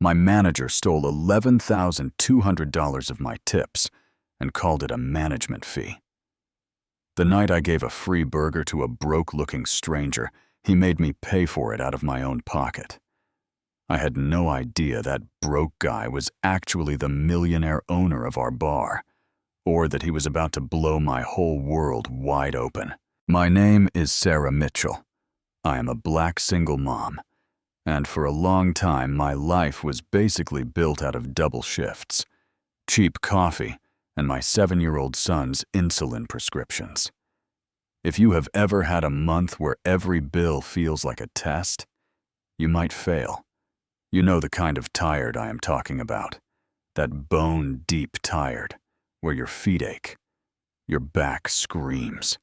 My manager stole $11,200 of my tips and called it a management fee. The night I gave a free burger to a broke-looking stranger, he made me pay for it out of my own pocket. I had no idea that broke guy was actually the millionaire owner of our bar, or that he was about to blow my whole world wide open. My name is Sarah Mitchell. I am a black single mom, and for a long time my life was basically built out of double shifts, cheap coffee, and my 7-year-old son's insulin prescriptions. If you have ever had a month where every bill feels like a test, you might fail. You know the kind of tired I am talking about. That bone-deep tired, where your feet ache, your back screams.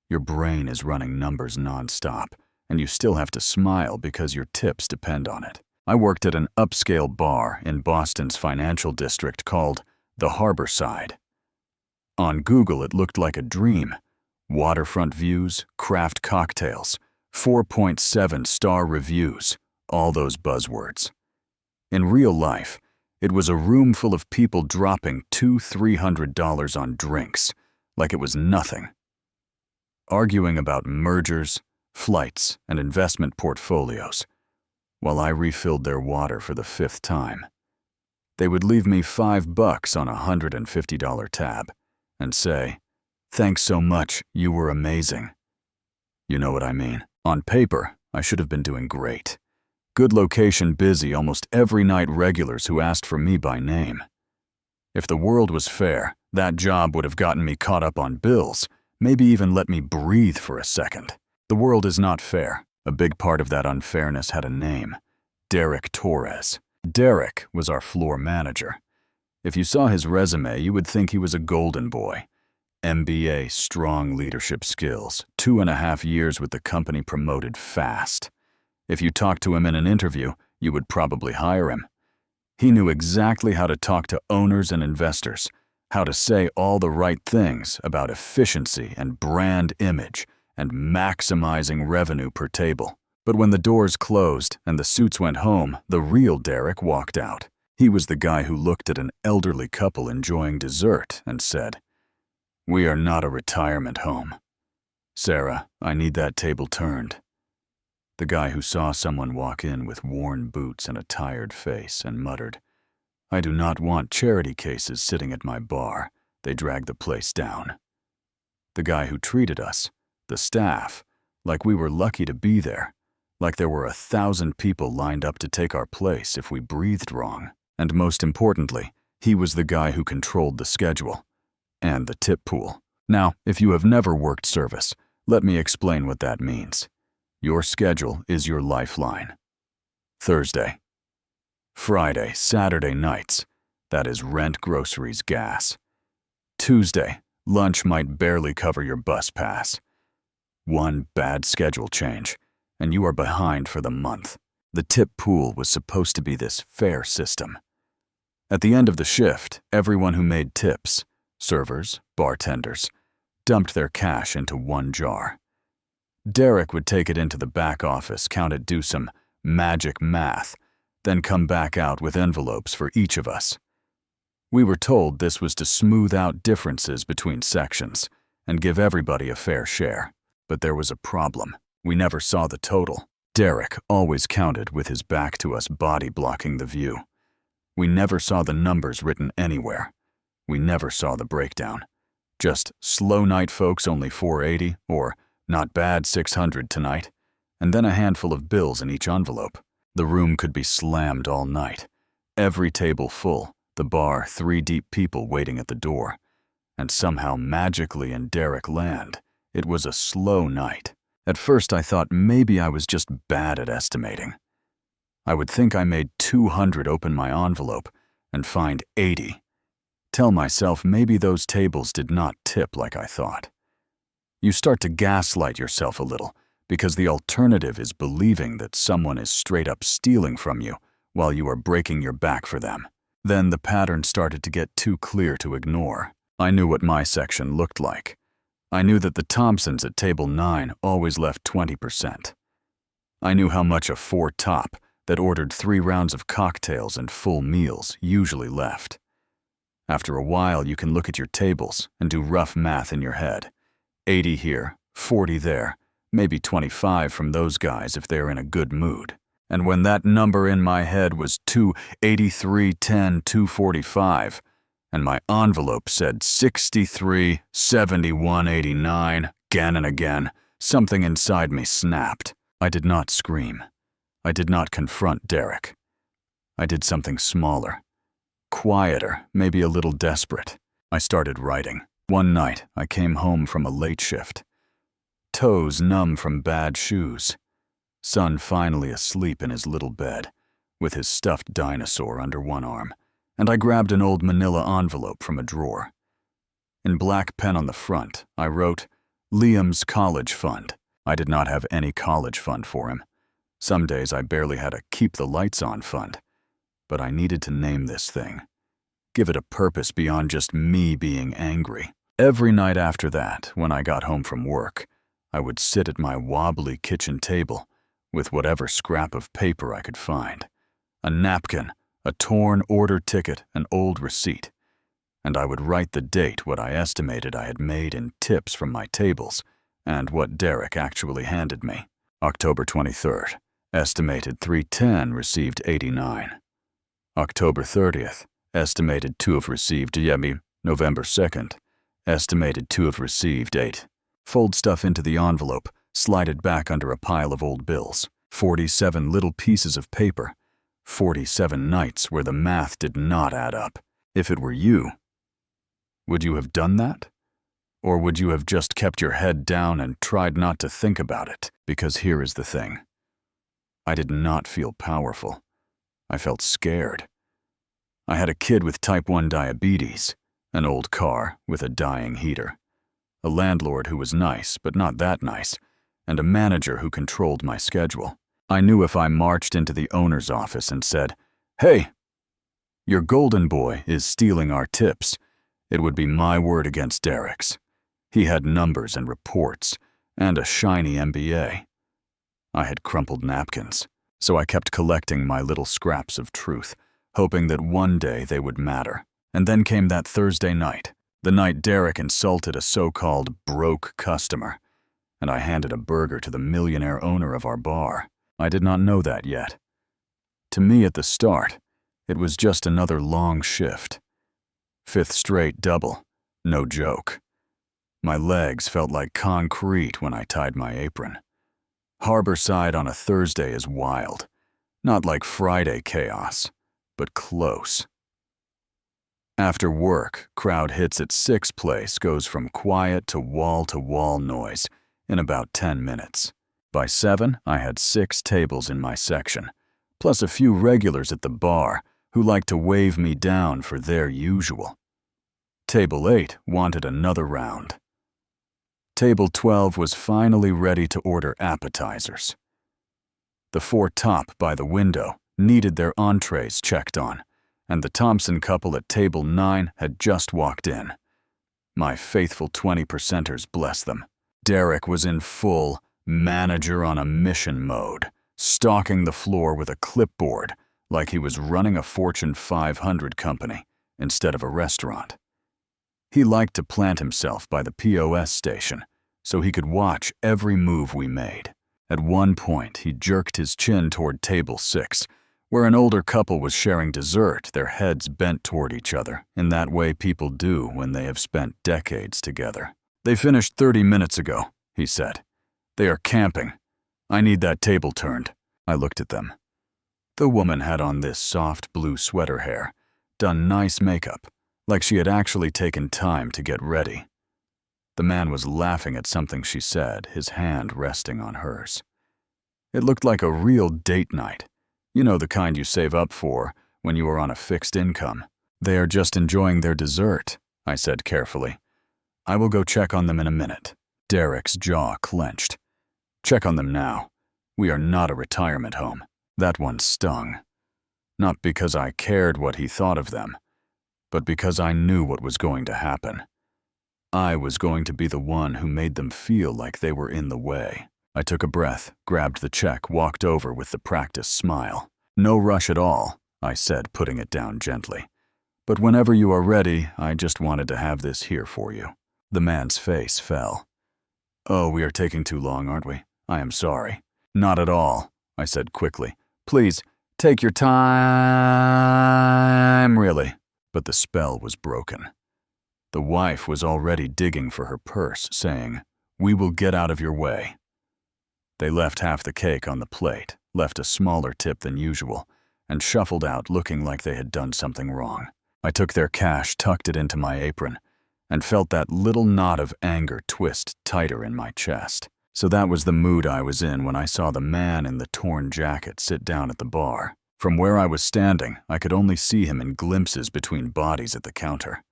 Your brain is running numbers nonstop, and you still have to smile because your tips depend on it. I worked at an upscale bar in Boston's financial district called the Harborside. On Google, it looked like a dream. Waterfront views, craft cocktails, 4.7-star reviews, all those buzzwords. In real life, it was a room full of people dropping $200–300 on drinks, like it was nothing. Arguing about mergers, flights, and investment portfolios, while I refilled their water for the 5th time. They would leave me $5 on a $150 tab and say, "Thanks so much, you were amazing." You know what I mean. On paper, I should have been doing great. Good location, busy, almost every night regulars who asked for me by name. If the world was fair, that job would have gotten me caught up on bills, maybe even let me breathe for a second. The world is not fair. A big part of that unfairness had a name: Derek Torres. Derek was our floor manager. If you saw his resume, you would think he was a golden boy. MBA, strong leadership skills, 2.5 years with the company, promoted fast. If you talked to him in an interview, you would probably hire him. He knew exactly how to talk to owners and investors, how to say all the right things about efficiency and brand image and maximizing revenue per table. But when the doors closed and the suits went home, the real Derek walked out. He was the guy who looked at an elderly couple enjoying dessert and said, "We are not a retirement home. Sarah, I need that table turned." The guy who saw someone walk in with worn boots and a tired face and muttered, "I do not want charity cases sitting at my bar. They drag the place down." The guy who treated us, the staff, like we were lucky to be there, like there were 1,000 people lined up to take our place if we breathed wrong. And most importantly, he was the guy who controlled the schedule and the tip pool. Now, if you have never worked service, let me explain what that means. Your schedule is your lifeline. Thursday, Friday, Saturday nights, that is rent, groceries, gas. Tuesday, lunch might barely cover your bus pass. One bad schedule change, and you are behind for the month. The tip pool was supposed to be this fair system. At the end of the shift, everyone who made tips, servers, bartenders, dumped their cash into one jar. Derek would take it into the back office, count it, do some magic math, then come back out with envelopes for each of us. We were told this was to smooth out differences between sections and give everybody a fair share. But there was a problem. We never saw the total. Derek always counted with his back to us, body blocking the view. We never saw the numbers written anywhere. We never saw the breakdown. Just "slow night, folks, only $480," or "not bad, $600 tonight," and then a handful of bills in each envelope. The room could be slammed all night. Every table full, the bar 3 deep, people waiting at the door. And somehow, magically in Derek land, it was a slow night. At first I thought maybe I was just bad at estimating. I would think I made 200 open my envelope and find 80. Tell myself maybe those tables did not tip like I thought. You start to gaslight yourself a little, because the alternative is believing that someone is straight up stealing from you while you are breaking your back for them. Then the pattern started to get too clear to ignore. I knew what my section looked like. I knew that the Thompsons at table 9 always left 20%. I knew how much a 4 top, that ordered 3 rounds of cocktails and full meals usually left. After a while, you can look at your tables and do rough math in your head. 80 here, 40 there, maybe 25 from those guys if they're in a good mood. And when that number in my head was 283, 10, 245, and my envelope said 63, 71, 89, again and again, something inside me snapped. I did not scream. I did not confront Derek. I did something smaller, quieter, maybe a little desperate. I started writing. One night, I came home from a late shift. Toes numb from bad shoes. Son finally asleep in his little bed, with his stuffed dinosaur under one arm, and I grabbed an old manila envelope from a drawer. In black pen on the front, I wrote, Liam's college fund. I did not have any college fund for him. Some days I barely had a keep the lights on fund. But I needed to name this thing. Give it a purpose beyond just me being angry. Every night after that, when I got home from work, I would sit at my wobbly kitchen table with whatever scrap of paper I could find. A napkin, a torn order ticket, an old receipt. And I would write the date what I estimated I had made in tips from my tables, and what Derek actually handed me. October 23rd, estimated 310 received 89. October 30th, estimated to have received November 2nd, estimated to have received 8. Fold stuff into the envelope, slide it back under a pile of old bills. 47 little pieces of paper. 47 nights where the math did not add up. If it were you, would you have done that? Or would you have just kept your head down and tried not to think about it? Because here is the thing. I did not feel powerful. I felt scared. I had a kid with type 1 diabetes, an old car with a dying heater, a landlord who was nice but not that nice, and a manager who controlled my schedule. I knew if I marched into the owner's office and said, "Hey, your golden boy is stealing our tips," it would be my word against Derek's. He had numbers and reports, and a shiny MBA. I had crumpled napkins, so I kept collecting my little scraps of truth, hoping that one day they would matter. And then came that Thursday night, the night Derek insulted a so-called broke customer, and I handed a burger to the millionaire owner of our bar. I did not know that yet. To me at the start, it was just another long shift. 5th straight double, no joke. My legs felt like concrete when I tied my apron. Harborside on a Thursday is wild. Not like Friday chaos, but close. After work, crowd hits at 6 place goes from quiet to wall noise in about 10 minutes. By 7, I had 6 tables in my section, plus a few regulars at the bar who liked to wave me down for their usual. Table 8 wanted another round. Table 12 was finally ready to order appetizers. The 4 top by the window needed their entrees checked on, and the Thompson couple at table 9 had just walked in. My faithful 20%ers, bless them. Derek was in full manager on a mission mode, stalking the floor with a clipboard like he was running a Fortune 500 company instead of a restaurant. He liked to plant himself by the POS station so he could watch every move we made. At one point, he jerked his chin toward table 6, where an older couple was sharing dessert, their heads bent toward each other, in that way people do when they have spent decades together. "They finished 30 minutes ago," he said. "They are camping. I need that table turned." I looked at them. The woman had on this soft blue sweater hair, done nice makeup, like she had actually taken time to get ready. The man was laughing at something she said, his hand resting on hers. It looked like a real date night. You know, the kind you save up for when you are on a fixed income. "They are just enjoying their dessert," I said carefully. "I will go check on them in a minute." Derek's jaw clenched. "Check on them now. We are not a retirement home." That one stung. Not because I cared what he thought of them, but because I knew what was going to happen. I was going to be the one who made them feel like they were in the way. I took a breath, grabbed the check, walked over with the practiced smile. No rush at all, I said, putting it down gently. But whenever you are ready, I just wanted to have this here for you. The man's face fell. Oh, we are taking too long, aren't we? I am sorry. Not at all, I said quickly. Please, take your time, really. But the spell was broken. The wife was already digging for her purse, saying, "We will get out of your way." They left half the cake on the plate, left a smaller tip than usual, and shuffled out looking like they had done something wrong. I took their cash, tucked it into my apron, and felt that little knot of anger twist tighter in my chest. So that was the mood I was in when I saw the man in the torn jacket sit down at the bar. From where I was standing, I could only see him in glimpses between bodies at the counter.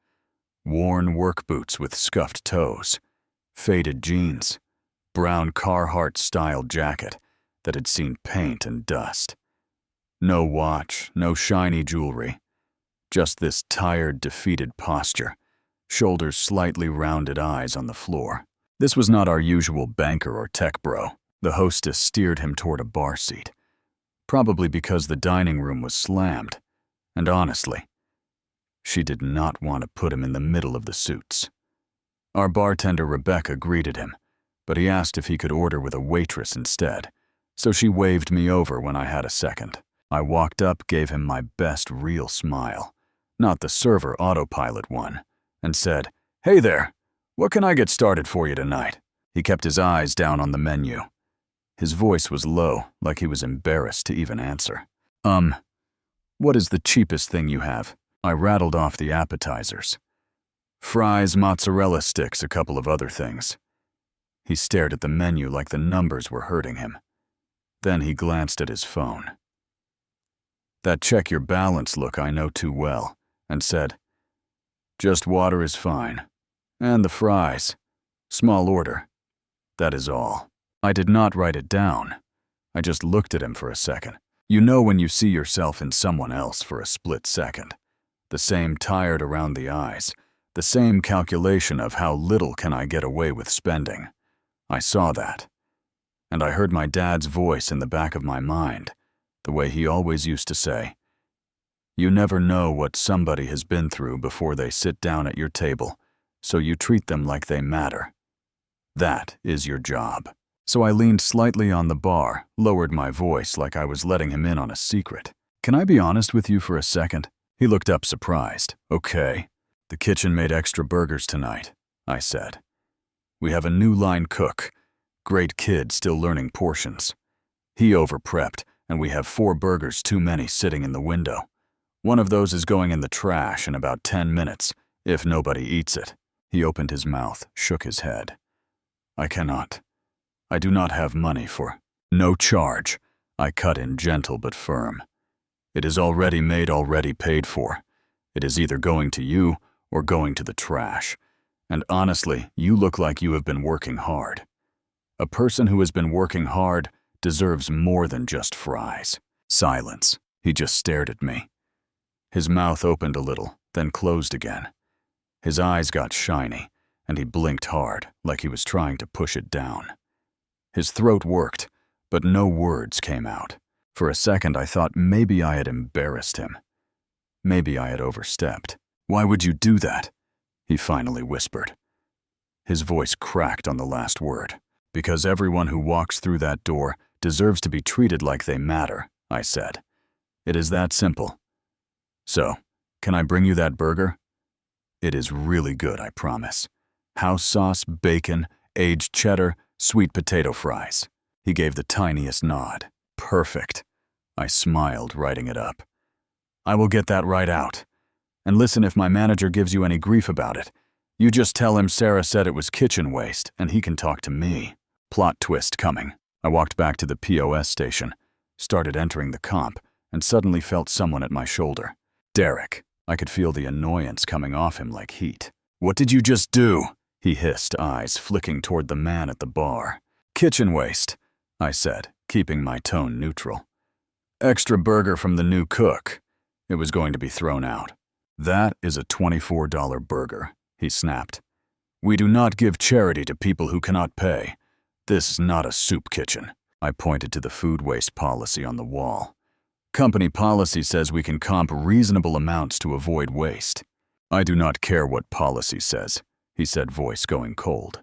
Worn work boots with scuffed toes, faded jeans, brown Carhartt-style jacket that had seen paint and dust. No watch, no shiny jewelry, just this tired, defeated posture, shoulders slightly rounded, eyes on the floor. This was not our usual banker or tech bro. The hostess steered him toward a bar seat, probably because the dining room was slammed, and honestly, she did not want to put him in the middle of the suits. Our bartender Rebecca greeted him, but he asked if he could order with a waitress instead, so she waved me over when I had a second. I walked up, gave him my best real smile, not the server autopilot one, and said, "Hey there, what can I get started for you tonight?" He kept his eyes down on the menu. His voice was low, like he was embarrassed to even answer. What is the cheapest thing you have?" I rattled off the appetizers. Fries, mozzarella sticks, a couple of other things. He stared at the menu like the numbers were hurting him. Then he glanced at his phone. That check your balance look I know too well, and said, "Just water is fine. And the fries. Small order. That is all." I did not write it down. I just looked at him for a second. You know when you see yourself in someone else for a split second. The same tired around the eyes, the same calculation of how little can I get away with spending. I saw that. And I heard my dad's voice in the back of my mind, the way he always used to say, "You never know what somebody has been through before they sit down at your table, so you treat them like they matter. That is your job." So I leaned slightly on the bar, lowered my voice like I was letting him in on a secret. "Can I be honest with you for a second?" He looked up surprised. "Okay." "The kitchen made extra burgers tonight," I said. "We have a new line cook. Great kid, still learning portions. He over-prepped, and we have 4 burgers too many sitting in the window. One of those is going in the trash in about 10 minutes, if nobody eats it." He opened his mouth, shook his head. "I cannot. I do not have money for—" "No charge," I cut in, gentle but firm. "It is already made, already paid for. It is either going to you or going to the trash. And honestly, you look like you have been working hard. A person who has been working hard deserves more than just fries." Silence. He just stared at me. His mouth opened a little, then closed again. His eyes got shiny, and he blinked hard, like he was trying to push it down. His throat worked, but no words came out. For a second, I thought maybe I had embarrassed him. Maybe I had overstepped. "Why would you do that?" he finally whispered. His voice cracked on the last word. "Because everyone who walks through that door deserves to be treated like they matter," I said. "It is that simple. So, can I bring you that burger? It is really good, I promise. House sauce, bacon, aged cheddar, sweet potato fries." He gave the tiniest nod. "Perfect." I smiled, writing it up. "I will get that right out. And listen, if my manager gives you any grief about it, you just tell him Sarah said it was kitchen waste, and he can talk to me." Plot twist coming. I walked back to the POS station, started entering the comp, and suddenly felt someone at my shoulder. Derek. I could feel the annoyance coming off him like heat. "What did you just do?" he hissed, eyes flicking toward the man at the bar. "Kitchen waste," I said, keeping my tone neutral. "Extra burger from the new cook. It was going to be thrown out." "That is a $24 burger," he snapped. "We do not give charity to people who cannot pay. This is not a soup kitchen." I pointed to the food waste policy on the wall. Company policy says we can comp reasonable amounts to avoid waste. I do not care what policy says, he said, voice going cold.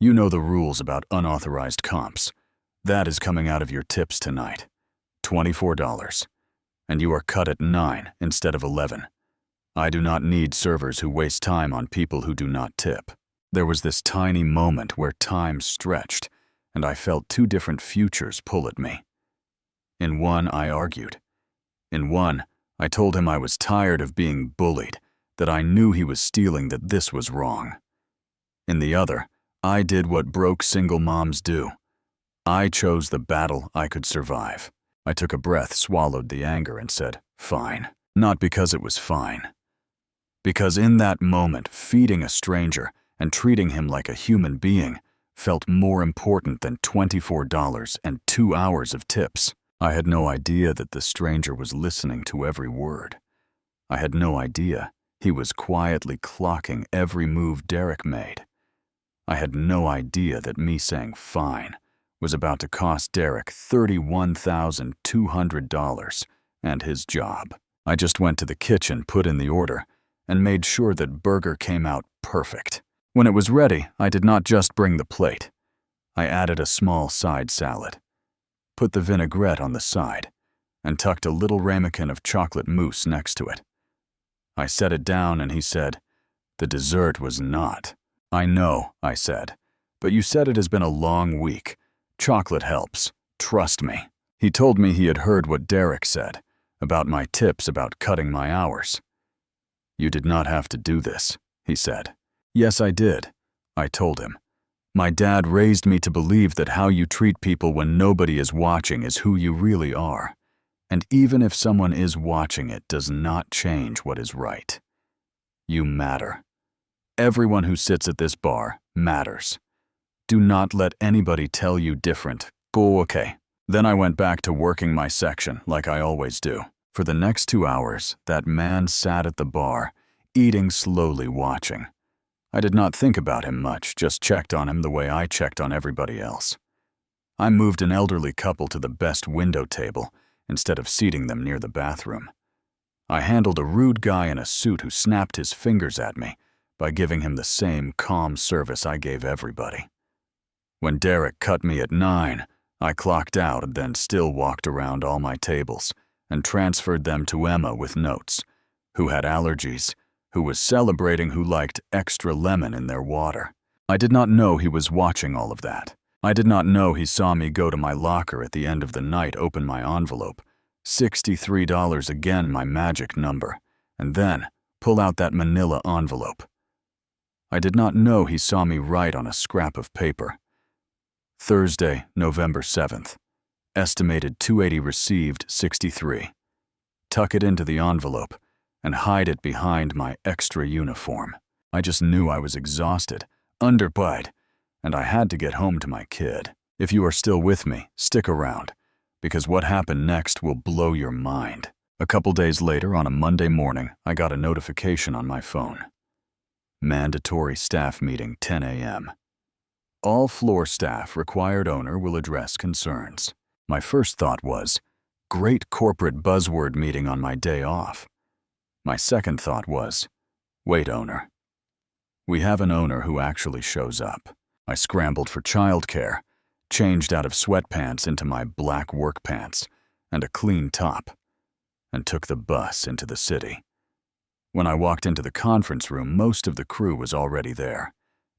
You know the rules about unauthorized comps. That is coming out of your tips tonight. $24. And you are cut at 9 instead of 11. I do not need servers who waste time on people who do not tip. There was this tiny moment where time stretched, and I felt two different futures pull at me. In one, I argued. In one, I told him I was tired of being bullied, that I knew he was stealing, that this was wrong. In the other, I did what broke single moms do. I chose the battle I could survive. I took a breath, swallowed the anger, and said, fine. Not because it was fine. Because in that moment, feeding a stranger and treating him like a human being felt more important than $24 and 2 hours of tips. I had no idea that the stranger was listening to every word. I had no idea he was quietly clocking every move Derek made. I had no idea that me saying fine was about to cost Derek $31,200 and his job. I just went to the kitchen, put in the order, and made sure that burger came out perfect. When it was ready, I did not just bring the plate. I added a small side salad, put the vinaigrette on the side, and tucked a little ramekin of chocolate mousse next to it. I set it down and he said, the dessert was not. I know, I said, but you said it has been a long week. Chocolate helps. Trust me. He told me he had heard what Derek said about my tips about cutting my hours. You did not have to do this, he said. Yes, I did, I told him. My dad raised me to believe that how you treat people when nobody is watching is who you really are. And even if someone is watching, it does not change what is right. You matter. Everyone who sits at this bar matters. Do not let anybody tell you different. Go okay. Then I went back to working my section like I always do. For the next 2 hours, that man sat at the bar, eating slowly, watching. I did not think about him much, just checked on him the way I checked on everybody else. I moved an elderly couple to the best window table instead of seating them near the bathroom. I handled a rude guy in a suit who snapped his fingers at me by giving him the same calm service I gave everybody. When Derek cut me at 9, I clocked out and then still walked around all my tables and transferred them to Emma with notes, who had allergies, who was celebrating, who liked extra lemon in their water. I did not know he was watching all of that. I did not know he saw me go to my locker at the end of the night, open my envelope, $63 again, my magic number, and then pull out that manila envelope. I did not know he saw me write on a scrap of paper. Thursday, November 7th. Estimated 280 received 63. Tuck it into the envelope and hide it behind my extra uniform. I just knew I was exhausted, underpaid, and I had to get home to my kid. If you are still with me, stick around, because what happened next will blow your mind. A couple days later, on a Monday morning, I got a notification on my phone. Mandatory staff meeting, 10 a.m. All floor staff, required owner will address concerns. My first thought was, great corporate buzzword meeting on my day off. My second thought was, wait, owner. We have an owner who actually shows up. I scrambled for childcare, changed out of sweatpants into my black work pants and a clean top, and took the bus into the city. When I walked into the conference room, most of the crew was already there.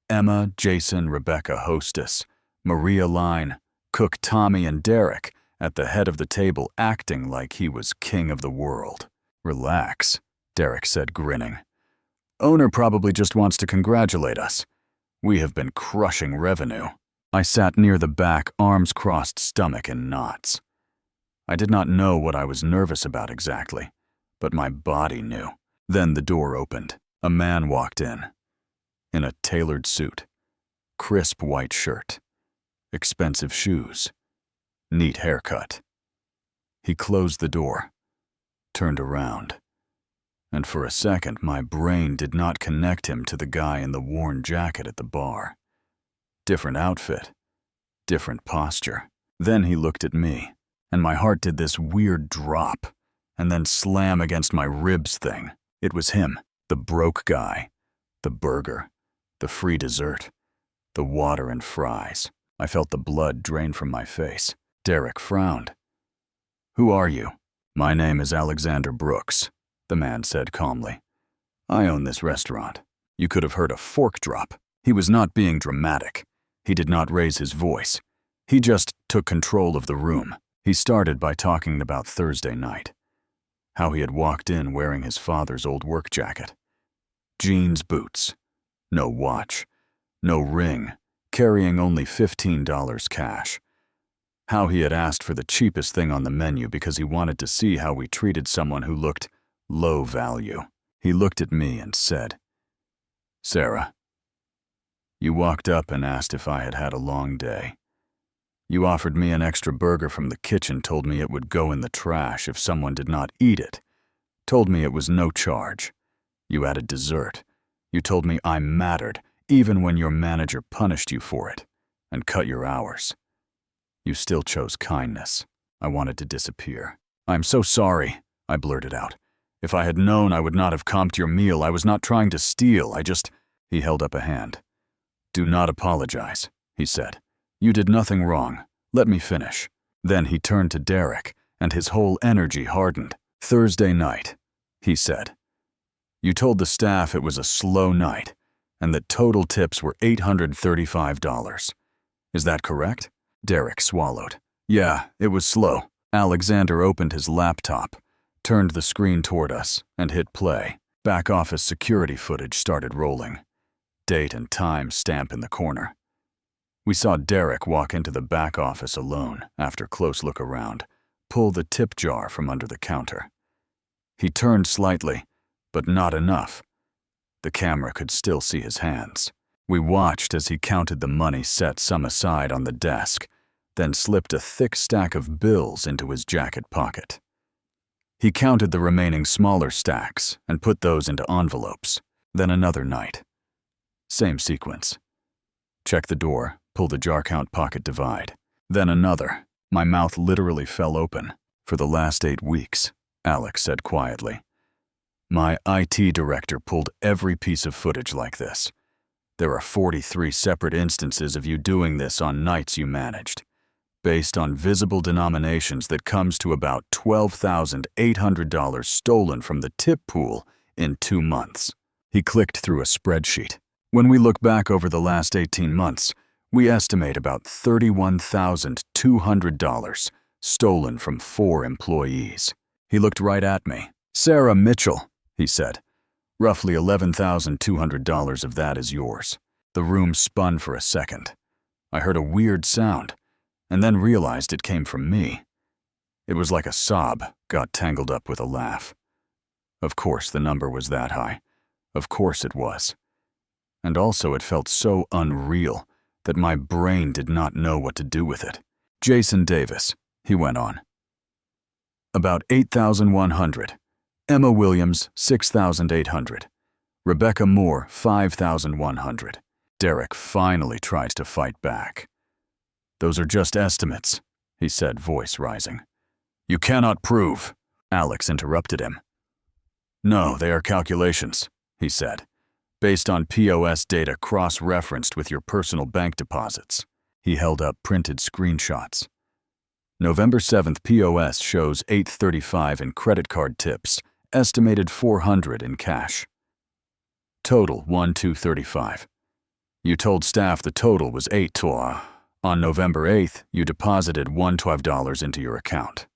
Emma, Jason, Rebecca, hostess, Maria Line, cook Tommy, and Derek at the head of the table, acting like he was king of the world. Relax, Derek said, grinning. Owner probably just wants to congratulate us. We have been crushing revenue. I sat near the back, arms crossed, stomach in knots. I did not know what I was nervous about exactly, but my body knew. Then the door opened. A man walked in a tailored suit, crisp white shirt, expensive shoes, neat haircut. He closed the door, turned around, and for a second my brain did not connect him to the guy in the worn jacket at the bar. Different outfit, different posture. Then he looked at me. and my heart did this weird drop, and then slam against my ribs thing. It was him, the broke guy, the burger, the free dessert, the water and fries. I felt the blood drain from my face. Derek frowned. "Who are you?" "My name is Alexander Brooks," the man said calmly. "I own this restaurant." You could have heard a fork drop. He was not being dramatic. He did not raise his voice. He just took control of the room. He started by talking about Thursday night, how he had walked in wearing his father's old work jacket, jeans, boots, no watch, no ring, carrying only $15 cash, how he had asked for the cheapest thing on the menu because he wanted to see how we treated someone who looked low value. He looked at me and said, "Sarah, you walked up and asked if I had had a long day. You offered me an extra burger from the kitchen, told me it would go in the trash if someone did not eat it, told me it was no charge. You added dessert. You told me I mattered, even when your manager punished you for it, and cut your hours. You still chose kindness." I wanted to disappear. "I'm so sorry," I blurted out. "If I had known, I would not have comped your meal. I was not trying to steal, He held up a hand. "Do not apologize," he said. "You did nothing wrong. Let me finish." Then he turned to Derek, and his whole energy hardened. "Thursday night," he said. "You told the staff it was a slow night, and that total tips were $835. Is that correct?" Derek swallowed. "Yeah, it was slow." Alexander opened his laptop, turned the screen toward us, and hit play. Back office security footage started rolling. Date and time stamp in the corner. We saw Derek walk into the back office alone after close look around, pull the tip jar from under the counter. He turned slightly, but not enough. The camera could still see his hands. We watched as he counted the money, set some aside on the desk, then slipped a thick stack of bills into his jacket pocket. He counted the remaining smaller stacks and put those into envelopes. Then another night. Same sequence. Check the door, pull the jar count pocket divide. Then another. My mouth literally fell open. "For the last 8 weeks, Alex said quietly. My IT director pulled every piece of footage like this. There are 43 separate instances of you doing this on nights you managed. Based on visible denominations, that comes to about $12,800 stolen from the tip pool in 2 months. He clicked through a spreadsheet. When we look back over the last 18 months, we estimate about $31,200 stolen from 4 employees. He looked right at me. "Sarah Mitchell," he said. "Roughly $11,200 of that is yours." The room spun for a second. I heard a weird sound, and then realized it came from me. It was like a sob got tangled up with a laugh. Of course the number was that high. Of course it was. And also it felt so unreal that my brain did not know what to do with it. "Jason Davis," he went on. "About 8,100. Emma Williams, 6,800. Rebecca Moore, 5,100. Derek finally tries to fight back. "Those are just estimates," he said, voice rising. "You cannot prove," Alex interrupted him. "No, they are calculations," he said, "based on POS data cross-referenced with your personal bank deposits." He held up printed screenshots. November 7th POS shows $835 in credit card tips, estimated $400 in cash. Total $1,235. You told staff the total was $8. On November 8th, you deposited $112 into your account.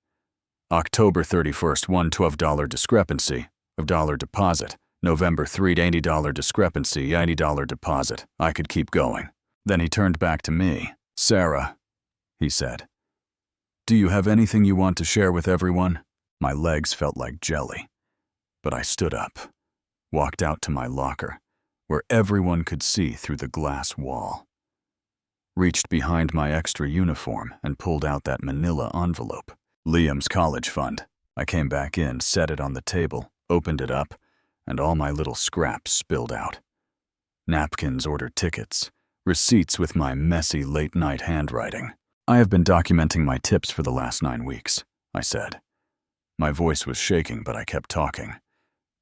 October 31st, $112 discrepancy of dollar deposit. November 3rd, $80 discrepancy, $80 deposit. I could keep going. Then he turned back to me. "Sarah," he said, "do you have anything you want to share with everyone?" My legs felt like jelly, but I stood up, walked out to my locker, where everyone could see through the glass wall. Reached behind my extra uniform and pulled out that manila envelope. Liam's college fund. I came back in, set it on the table, opened it up, and all my little scraps spilled out. Napkins, order tickets, receipts with my messy late-night handwriting. I have been documenting my tips for the last 9 weeks, I said. My voice was shaking, but I kept talking.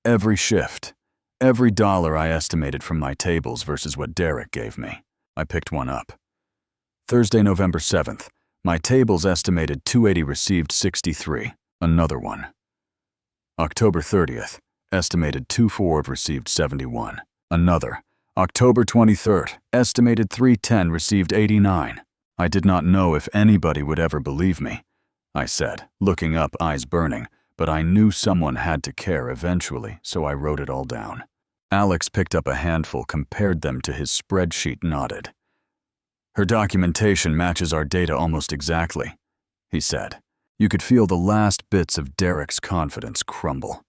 Every shift, every dollar I estimated from my tables versus what Derek gave me. I picked one up. Thursday, November 7th, my tables estimated 280 received 63, another one. October 30th, estimated 240 received 71, another. October 23rd, estimated 310 received 89. I did not know if anybody would ever believe me, I said, looking up, eyes burning, but I knew someone had to care eventually, so I wrote it all down. Alex picked up a handful, compared them to his spreadsheet, nodded. Her documentation matches our data almost exactly, he said. You could feel the last bits of Derek's confidence crumble.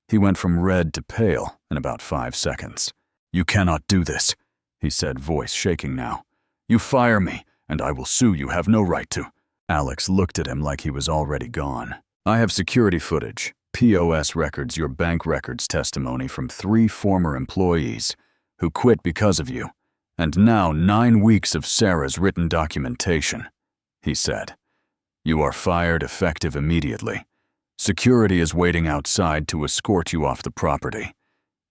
He went from red to pale in about 5 seconds. You cannot do this, he said, voice shaking now. You fire me, and I will sue you. Have no right to. Alex looked at him like he was already gone. I have security footage, POS records, your bank records, testimony from 3 former employees who quit because of you, and now 9 weeks of Sarah's written documentation, he said. You are fired, effective immediately. Security is waiting outside to escort you off the property.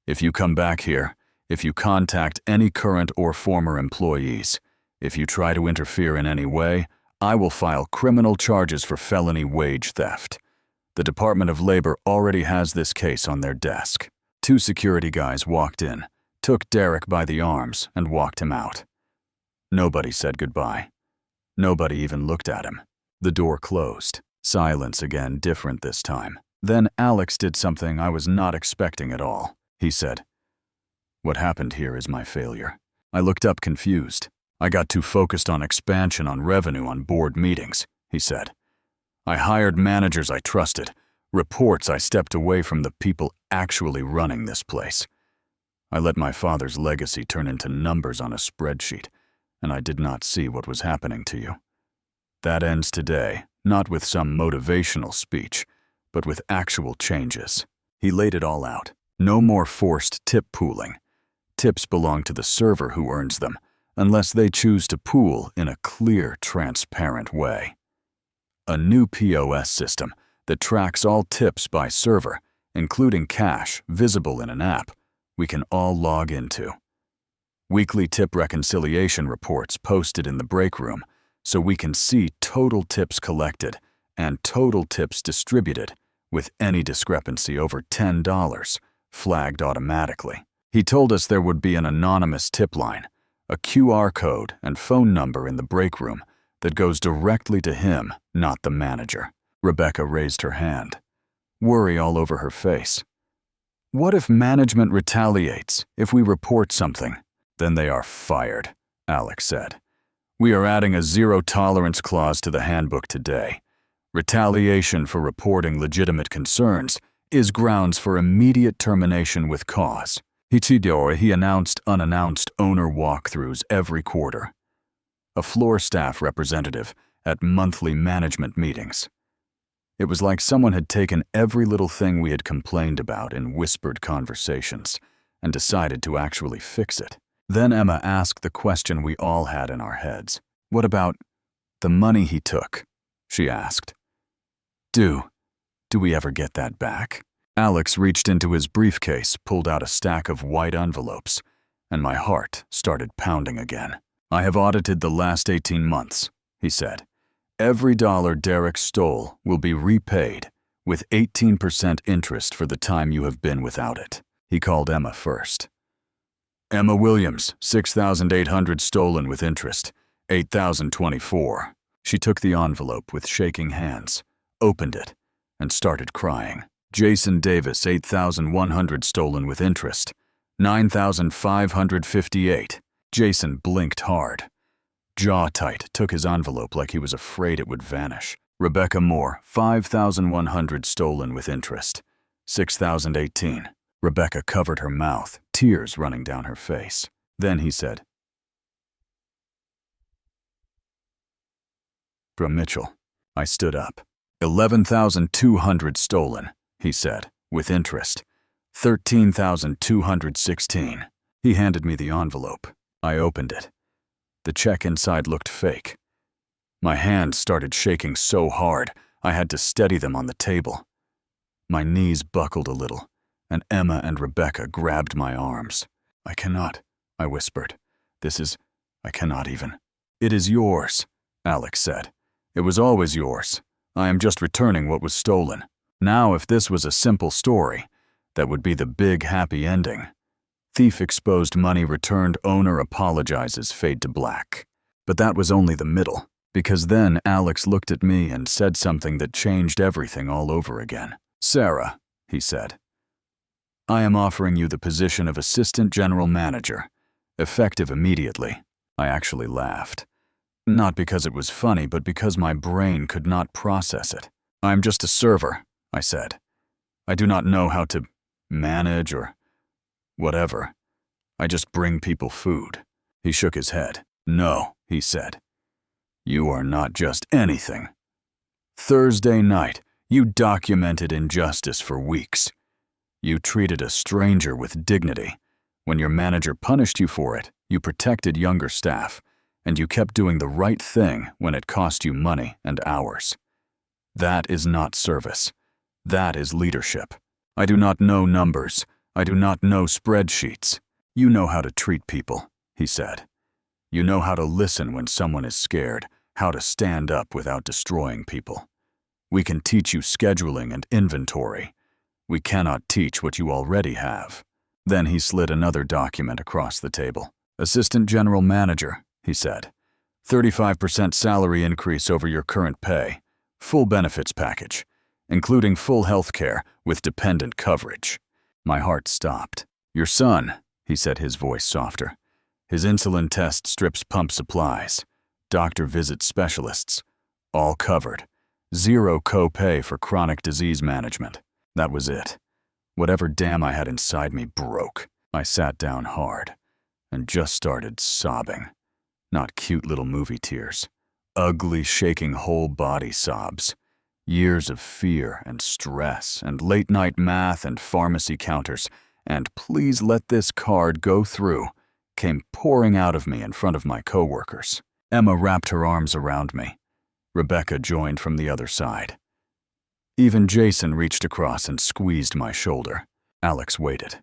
If you come back here, if you contact any current or former employees, if you try to interfere in any way, I will file criminal charges for felony wage theft. The Department of Labor already has this case on their desk. 2 security guys walked in, took Derek by the arms, and walked him out. Nobody said goodbye. Nobody even looked at him. The door closed. Silence again, different this time. Then Alex did something I was not expecting at all. He said, "What happened here is my failure." I looked up confused. I got too focused on expansion, on revenue, on board meetings, he said. I hired managers I trusted, reports. I stepped away from the people actually running this place. I let my father's legacy turn into numbers on a spreadsheet, and I did not see what was happening to you. That ends today, not with some motivational speech, but with actual changes. He laid it all out. No more forced tip pooling. Tips belong to the server who earns them, unless they choose to pool in a clear, transparent way. A new POS system that tracks all tips by server, including cash, visible in an app we can all log into. Weekly tip reconciliation reports posted in the break room so we can see total tips collected and total tips distributed, with any discrepancy over $10 flagged automatically. He told us there would be an anonymous tip line, a QR code and phone number in the break room that goes directly to him, not the manager. Rebecca raised her hand, worry all over her face. What if management retaliates, if we report something? Then they are fired, Alex said. We are adding a zero-tolerance clause to the handbook today. Retaliation for reporting legitimate concerns is grounds for immediate termination with cause. He announced unannounced owner walkthroughs every quarter. A floor staff representative at monthly management meetings. It was like someone had taken every little thing we had complained about in whispered conversations and decided to actually fix it. Then Emma asked the question we all had in our heads. What about the money he took? She asked. Do we ever get that back? Alex reached into his briefcase, pulled out a stack of white envelopes, and my heart started pounding again. I have audited the last 18 months, he said. Every dollar Derek stole will be repaid with 18% interest for the time you have been without it. He called Emma first. Emma Williams, 6,800 stolen with interest, 8,024. She took the envelope with shaking hands, opened it, and started crying. Jason Davis, 8,100 stolen with interest, 9,558. Jason blinked hard. Jaw tight, took his envelope like he was afraid it would vanish. Rebecca Moore, 5,100 stolen with interest, 6,018. Rebecca covered her mouth, tears running down her face. Then he said, From Mitchell. I stood up. 11,200 stolen, he said, with interest. 13,216. He handed me the envelope. I opened it. The check inside looked fake. My hands started shaking so hard, I had to steady them on the table. My knees buckled a little, and Emma and Rebecca grabbed my arms. "I cannot," I whispered. I cannot even." "It is yours," Alex said. "It was always yours. I am just returning what was stolen." Now, if this was a simple story, that would be the big happy ending. Thief exposed, money returned, owner apologizes, fade to black. But that was only the middle, because then Alex looked at me and said something that changed everything all over again. "Sarah," he said, "I am offering you the position of assistant general manager, effective immediately." I actually laughed. Not because it was funny, but because my brain could not process it. "I am just a server," I said. "I do not know how to manage or whatever. I just bring people food." He shook his head. "No," he said. "You are not just anything. Thursday night, you documented injustice for weeks. You treated a stranger with dignity. When your manager punished you for it, you protected younger staff, and you kept doing the right thing when it cost you money and hours. That is not service. That is leadership. I do not know numbers. I do not know spreadsheets. You know how to treat people," he said. "You know how to listen when someone is scared, how to stand up without destroying people. We can teach you scheduling and inventory. We cannot teach what you already have." Then he slid another document across the table. "Assistant General Manager," he said. 35% salary increase over your current pay. Full benefits package, including full health care with dependent coverage." My heart stopped. "Your son," he said, his voice softer. "His insulin test strips, pump supplies. Doctor visits, specialists. All covered. Zero co-pay for chronic disease management." That was it. Whatever dam I had inside me broke. I sat down hard and just started sobbing. Not cute little movie tears. Ugly, shaking whole body sobs. Years of fear and stress and late-night math and pharmacy counters and "please let this card go through" came pouring out of me in front of my coworkers. Emma wrapped her arms around me. Rebecca joined from the other side. Even Jason reached across and squeezed my shoulder. Alex waited.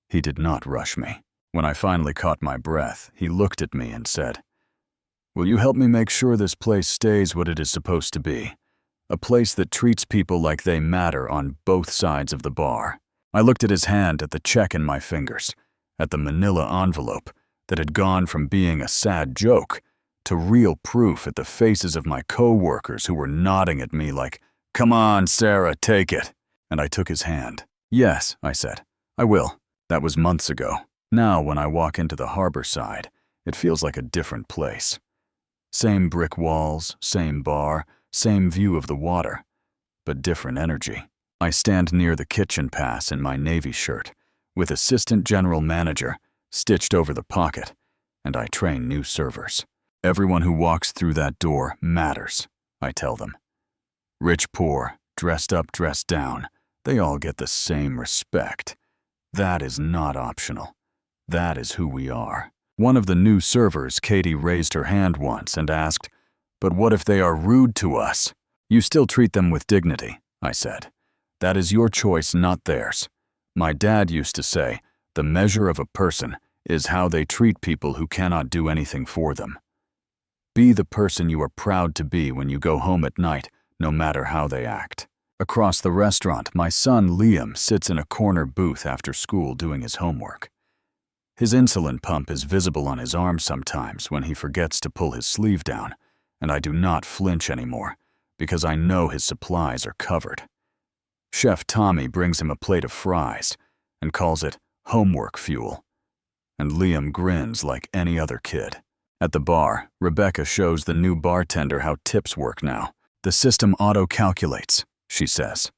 He did not rush me. When I finally caught my breath, he looked at me and said, "Will you help me make sure this place stays what it is supposed to be? A place that treats people like they matter on both sides of the bar." I looked at his hand, at the check in my fingers, at the manila envelope that had gone from being a sad joke to real proof, at the faces of my co-workers who were nodding at me like, "Come on, Sarah, take it." And I took his hand. "Yes," I said, "I will." That was months ago. Now, when I walk into the harbor side, it feels like a different place. Same brick walls, same bar, same view of the water, but different energy. I stand near the kitchen pass in my Navy shirt, with Assistant General Manager stitched over the pocket, and I train new servers. Everyone who walks through that door matters, I tell them. Rich, poor, dressed up, dressed down, they all get the same respect. That is not optional. That is who we are. One of the new servers, Katie, raised her hand once and asked, "But what if they are rude to us?" "You still treat them with dignity," I said. "That is your choice, not theirs. My dad used to say, the measure of a person is how they treat people who cannot do anything for them. Be the person you are proud to be when you go home at night, no matter how they act." Across the restaurant, my son Liam sits in a corner booth after school doing his homework. His insulin pump is visible on his arm sometimes when he forgets to pull his sleeve down, and I do not flinch anymore because I know his supplies are covered. Chef Tommy brings him a plate of fries and calls it homework fuel, and Liam grins like any other kid. At the bar, Rebecca shows the new bartender how tips work now. "The system auto-calculates," she says.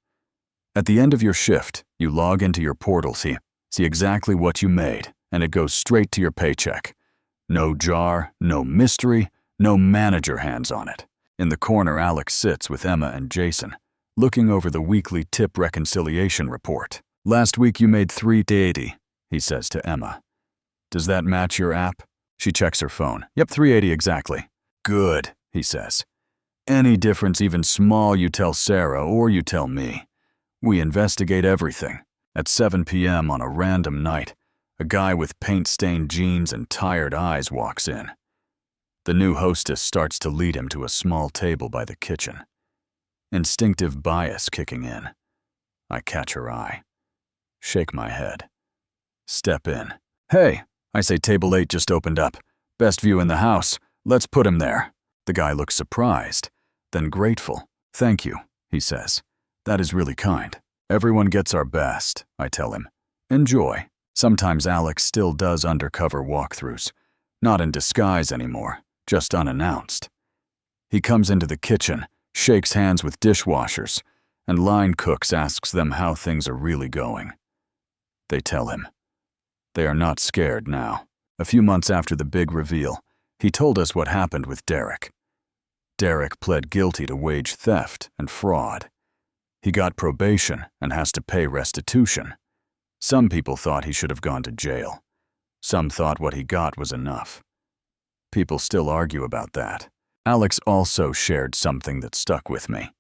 "At the end of your shift, you log into your portal, see exactly what you made, and it goes straight to your paycheck. No jar, no mystery, no manager hands on it." In the corner, Alex sits with Emma and Jason, looking over the weekly tip reconciliation report. "Last week you made $380, he says to Emma. "Does that match your app?" She checks her phone. "Yep, $380 exactly." "Good," he says. Any difference, even small, you tell Sarah or you tell me. We investigate everything. At 7 p.m. on a random night, a guy with paint-stained jeans and tired eyes walks in. The new hostess starts to lead him to a small table by the kitchen. Instinctive bias kicking in. I catch her eye. Shake my head. Step in. "Hey," I say, "table 8 just opened up. Best view in the house. Let's put him there." The guy looks surprised, then grateful. "Thank you," he says. "That is really kind." "Everyone gets our best," I tell him. "Enjoy." Sometimes Alex still does undercover walkthroughs. Not in disguise anymore, just unannounced. He comes into the kitchen, shakes hands with dishwashers, and line cooks asks them how things are really going. They tell him. They are not scared now. A few months after the big reveal, he told us what happened with Derek. Derek pled guilty to wage theft and fraud. He got probation and has to pay restitution. Some people thought he should have gone to jail. Some thought what he got was enough. People still argue about that. Alex also shared something that stuck with me.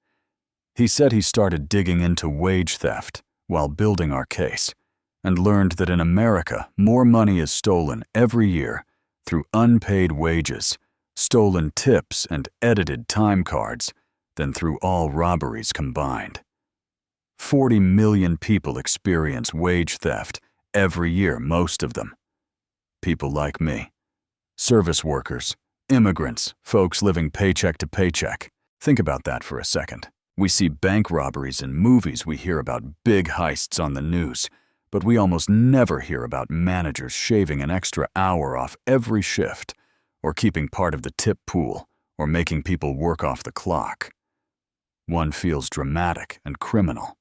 He said he started digging into wage theft while building our case, and learned that in America, more money is stolen every year through unpaid wages, stolen tips, and edited time cards than through all robberies combined. 40 million people experience wage theft every year, most of them. People like me. Service workers, immigrants, folks living paycheck to paycheck. Think about that for a second. We see bank robberies in movies, we hear about big heists on the news, but we almost never hear about managers shaving an extra hour off every shift, or keeping part of the tip pool, or making people work off the clock. One feels dramatic and criminal.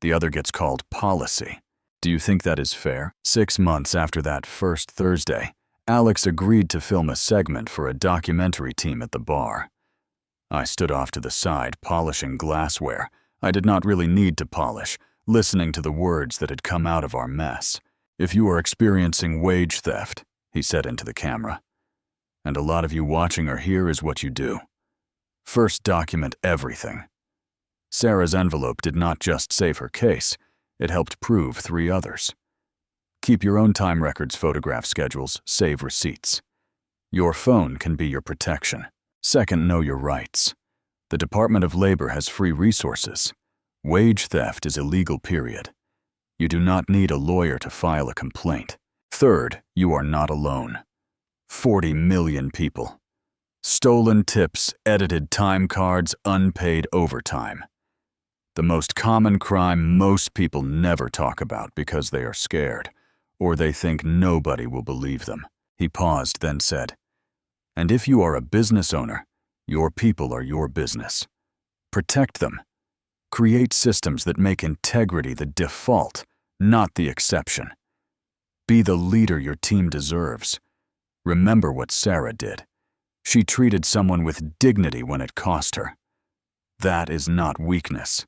The other gets called policy. Do you think that is fair? 6 months after that first Thursday, Alex agreed to film a segment for a documentary team at the bar. I stood off to the side, polishing glassware I did not really need to polish, listening to the words that had come out of our mess. "If you are experiencing wage theft," he said into the camera, "and a lot of you watching are here, is what you do. First, document everything." Sarah's envelope did not just save her case, it helped prove 3 others. Keep your own time records, photograph schedules, save receipts. Your phone can be your protection. Second, know your rights. The Department of Labor has free resources. Wage theft is illegal, period. You do not need a lawyer to file a complaint. Third, you are not alone. 40 million people. Stolen tips, edited time cards, unpaid overtime. The most common crime most people never talk about because they are scared, or they think nobody will believe them. He paused, then said, "And if you are a business owner, your people are your business. Protect them. Create systems that make integrity the default, not the exception. Be the leader your team deserves. Remember what Sarah did. She treated someone with dignity when it cost her. That is not weakness.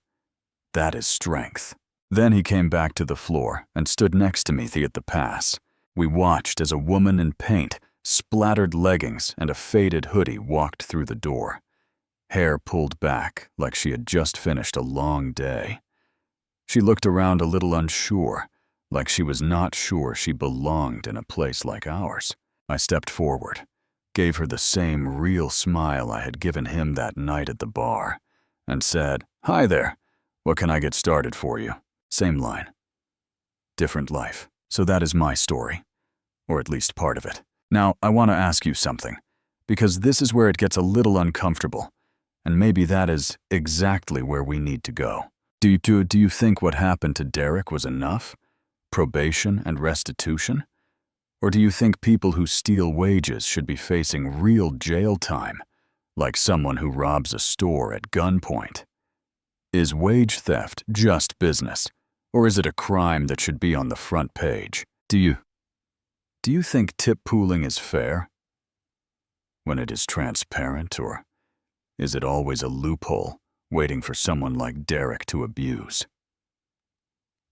That is strength." Then he came back to the floor and stood next to me at the pass. We watched as a woman in paint, splattered leggings, and a faded hoodie walked through the door. Hair pulled back like she had just finished a long day. She looked around a little unsure, like she was not sure she belonged in a place like ours. I stepped forward, gave her the same real smile I had given him that night at the bar, and said, "Hi there. What can I get started for you?" Same line. Different life. So that is my story, or at least part of it. Now, I want to ask you something, because this is where it gets a little uncomfortable, and maybe that is exactly where we need to go. Do you think what happened to Derek was enough? Probation and restitution? Or do you think people who steal wages should be facing real jail time, like someone who robs a store at gunpoint? Is wage theft just business, or is it a crime that should be on the front page? Do you think tip pooling is fair? When it is transparent, or is it always a loophole waiting for someone like Derek to abuse?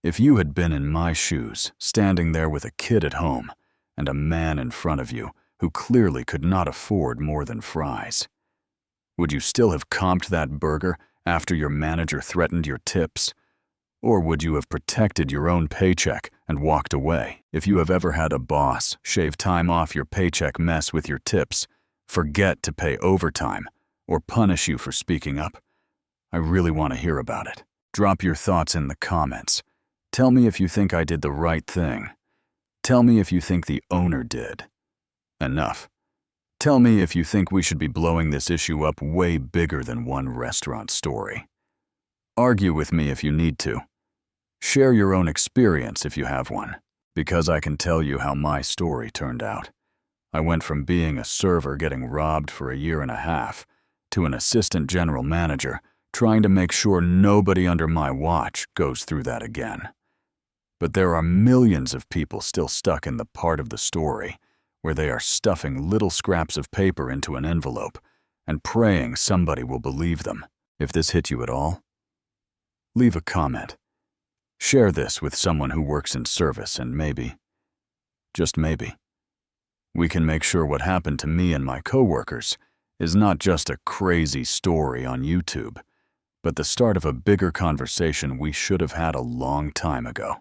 If you had been in my shoes, standing there with a kid at home and a man in front of you who clearly could not afford more than fries, Would you still have comped that burger after your manager threatened your tips? Or would you have protected your own paycheck and walked away? If you have ever had a boss shave time off your paycheck mess with your tips, forget to pay overtime, or punish you for speaking up, I really want to hear about it. Drop your thoughts in the comments. Tell me if you think I did the right thing. Tell me if you think the owner did. Enough. Tell me if you think we should be blowing this issue up way bigger than one restaurant story. Argue with me if you need to. Share your own experience if you have one, because I can tell you how my story turned out. I went from being a server getting robbed for a year and a half to an assistant general manager trying to make sure nobody under my watch goes through that again. But there are millions of people still stuck in the part of the story where they are stuffing little scraps of paper into an envelope and praying somebody will believe them. If this hit you at all, leave a comment. Share this with someone who works in service and maybe, just maybe, we can make sure what happened to me and my coworkers is not just a crazy story on YouTube, but the start of a bigger conversation we should have had a long time ago.